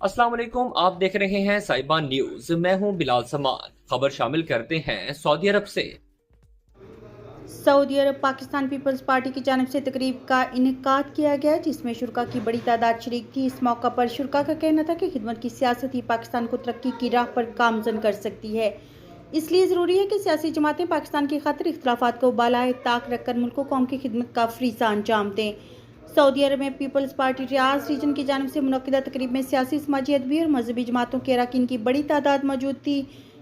अस्सलाम वालेकुम, आप देख रहे हैं साहिबा न्यूज। मैं हूं बिलाल समान। खबर शामिल करते हैं सऊदी अरब से। सऊदी अरब पाकिस्तान पीपल्स पार्टी की जानिब से तकरीब का इनेकाद किया गया, जिसमें शुरका की बड़ी तादाद शरीक थी। इस मौका पर शुरका का कहना था कि खिदमत की सियासत ही पाकिस्तान को तरक्की की राह पर गामजन कर सकती है। इसलिए ज़रूरी है कि सियासी जमातें पाकिस्तान की खातिर इख्तलाफात को बालाए ताक रखकर मुल्क को कौम की खिदमत का फरीज़ा अंजाम दें। सऊदी अरब में पीपल्स पार्टी रियाज रीजन की जानिब से मुनक्किदा तकरीब में सियासी, समाजी, अदबी और मजहबी जमातों के अरकान की बड़ी तादाद मौजूद थी।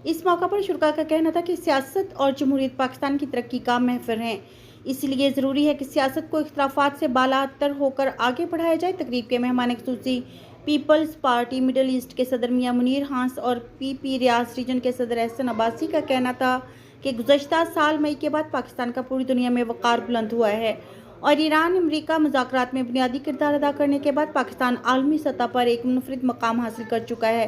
इस मौका पर शुरका का कहना था कि सियासत और जमहूरियत पाकिस्तान की तरक्की का महफर हैं, इसलिए ज़रूरी है कि सियासत को इख्तलाफात से बालातर होकर आगे बढ़ाया जाए। तकरीब के मेहमान खुसूसी पीपल्स पार्टी मिडल ईस्ट के सदर मियां मुनीर हांस और पीपी रियाज रीजन के सदर एहसन अब्बासी का कहना था कि गुज़श्ता साल मई के बाद पाकिस्तान का पूरी दुनिया में वक़ार बुलंद हुआ है और ईरान अमरीका मुज़ाकरात में बुनियादी किरदार अदा करने के बाद पाकिस्तान आलमी सतह पर एक मुनफरिद मकाम हासिल कर चुका है।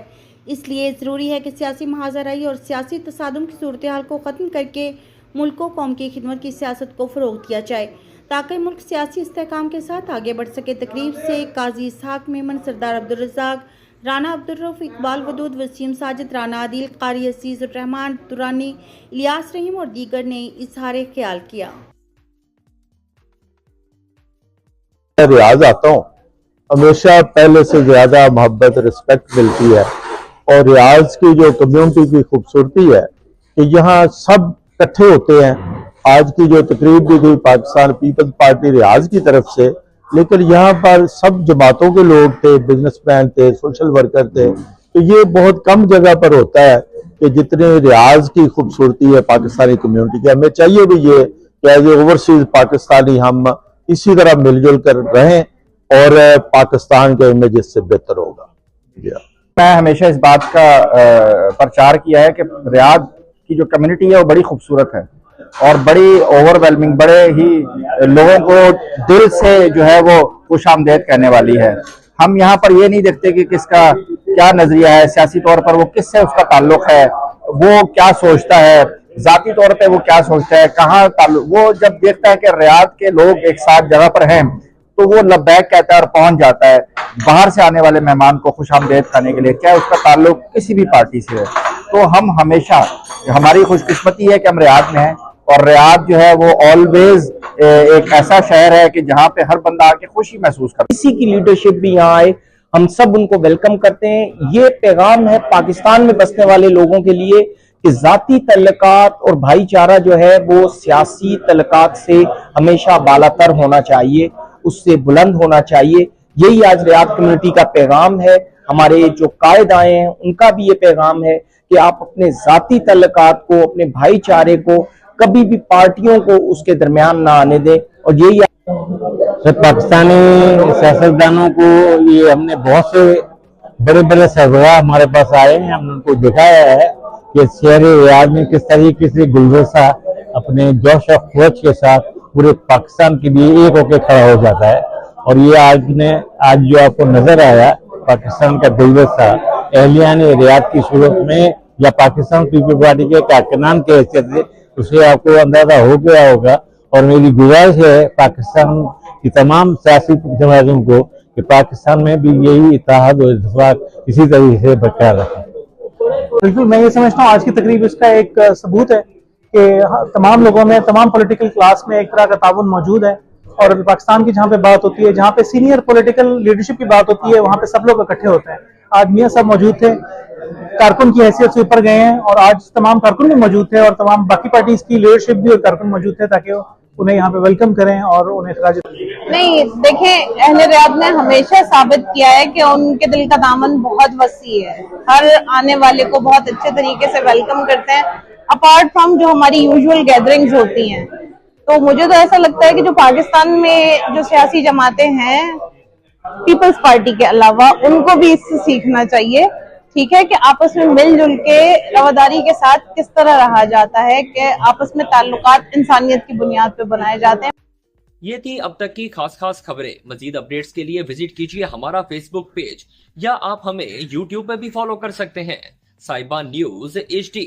इसलिए ज़रूरी है कि सियासी महाजराई और सियासी तसादुम की सूरत हाल को ख़त्म करके मुल्क को कौम की खिदमत की सियासत को फ़रोग़ दिया जाए ताकि मुल्क सियासी इस्तेहकाम के साथ आगे बढ़ सके। तकरीब से काजी इसहाक मेमन, सरदार अब्दुल रज़ाक, राना अब्दुल रऊफ, इकबाल वदूद, वसीम साजिद, राना आदिल, कारी अजीज़ रहमान, दुरानी, इलियास रहीम और दीगर ने इजहार ख्याल किया। रियाज आता हूँ, हमेशा पहले से ज्यादा मोहब्बत रिस्पेक्ट मिलती है और रियाज की जो कम्युनिटी की खूबसूरती है कि यहाँ सब इकट्ठे होते हैं। आज की जो तकरीब भी थी पाकिस्तान पीपल्स पार्टी रियाज की तरफ से, लेकिन यहाँ पर सब जमातों के लोग थे, बिजनेसमैन थे, सोशल वर्कर थे। तो ये बहुत कम जगह पर होता है कि जितने रियाज की खूबसूरती है पाकिस्तानी कम्युनिटी की। हमें चाहिए भी ये कि एज ए ओवरसीज पाकिस्तानी हम इसी तरह मिलजुल कर रहें और पाकिस्तान के इमेज इससे बेहतर होगा। मैं हमेशा इस बात का प्रचार किया है कि रियाद की जो कम्युनिटी है वो बड़ी खूबसूरत है और बड़ी ओवरवेलमिंग, बड़े ही लोगों को दिल से जो है वो खुशामदेद कहने वाली है। हम यहाँ पर ये नहीं देखते कि किसका क्या नजरिया है, सियासी तौर पर वो किससे उसका ताल्लुक है, वो क्या सोचता है, जाती तौर पे वो क्या सोचता है, कहाँ ताल्लुक। वो जब देखता है कि रियाद के लोग एक साथ जगह पर हैं तो वो लब्बैक कहता है और पहुंच जाता है बाहर से आने वाले मेहमान को खुशामदेद करने के लिए, चाहे उसका ताल्लुक किसी भी पार्टी से है। तो हम हमेशा, हमारी खुशकिस्मती है कि हम रियाद में हैं और रियाद जो है वो ऑलवेज एक ऐसा शहर है कि जहाँ पे हर बंदा आके खुशी महसूस करता है। किसी की लीडरशिप भी यहाँ आए, हम सब उनको वेलकम करते हैं। ये पैगाम है पाकिस्तान में बसने वाले लोगों के लिए कि जाती तल्लुकात और भाईचारा जो है वो सियासी तल्लुकात से हमेशा बालातर होना चाहिए, उससे बुलंद होना चाहिए। यही आज रियाद कम्युनिटी का पैगाम है। हमारे जो कायद आए हैं उनका भी ये पैगाम है कि आप अपने जाती तल्लुकात को, अपने भाईचारे को कभी भी पार्टियों को उसके दरमियान ना आने दें। और यही पाकिस्तानी सियासतदानों को ये हमने बहुत से बड़े बड़े सरबराह हमारे पास आए हैं, हमने उनको दिखाया है कि शहर रियाद में किस तरीके से गुलदस्ता अपने जोश और क़ुव्वत के साथ पूरे पाकिस्तान के लिए एक होकर खड़ा हो जाता है। और ये आज जो आपको नजर आया पाकिस्तान का गुलदस्ता अहलियान रियाद की सूरत में या पाकिस्तान पीपल्स पार्टी के कारकुनान के हैसियत से, उसे आपको अंदाजा हो गया होगा। और मेरी गुजारिश है पाकिस्तान की तमाम सियासी जमातों को कि पाकिस्तान में भी यही इत्तेहाद और इत्तेफाक इसी तरीके से बरकरार रखें। बिल्कुल, मैं ये समझता हूँ आज की तकरीब इसका एक सबूत है कि तमाम लोगों में, तमाम पॉलिटिकल क्लास में एक तरह का ताउन मौजूद है। और पाकिस्तान की जहाँ पे बात होती है, जहाँ पे सीनियर पॉलिटिकल लीडरशिप की बात होती है, वहाँ पे सब लोग इकट्ठे होते हैं। आज मियां सब मौजूद थे, कारकुन की हैसियत से ऊपर गए हैं और आज तमाम कारकुन भी मौजूद थे और तमाम बाकी पार्टीज की लीडरशिप भी और कारकुन मौजूद थे ताकि उन्हें यहाँ पे वेलकम करें और उन्हें खराज। नहीं, देखें, अहले रियाद ने हमेशा साबित किया है कि उनके दिल का दामन बहुत वसी है। हर आने वाले को बहुत अच्छे तरीके से वेलकम करते हैं, अपार्ट फ्रॉम जो हमारी यूजुअल गैदरिंग्स होती हैं। तो मुझे तो ऐसा लगता है कि जो पाकिस्तान में जो सियासी जमातें हैं पीपल्स पार्टी के अलावा, उनको भी इससे सीखना चाहिए। ठीक है कि आपस में मिलजुल के रवादारी के साथ किस तरह रहा जाता है, कि आपस में ताल्लुकात इंसानियत की बुनियाद पे बनाए जाते हैं। ये थी अब तक की खास खबरें। मजीद अपडेट्स के लिए विजिट कीजिए हमारा फेसबुक पेज या आप हमें यूट्यूब पर भी फॉलो कर सकते हैं। साहिबा न्यूज HD।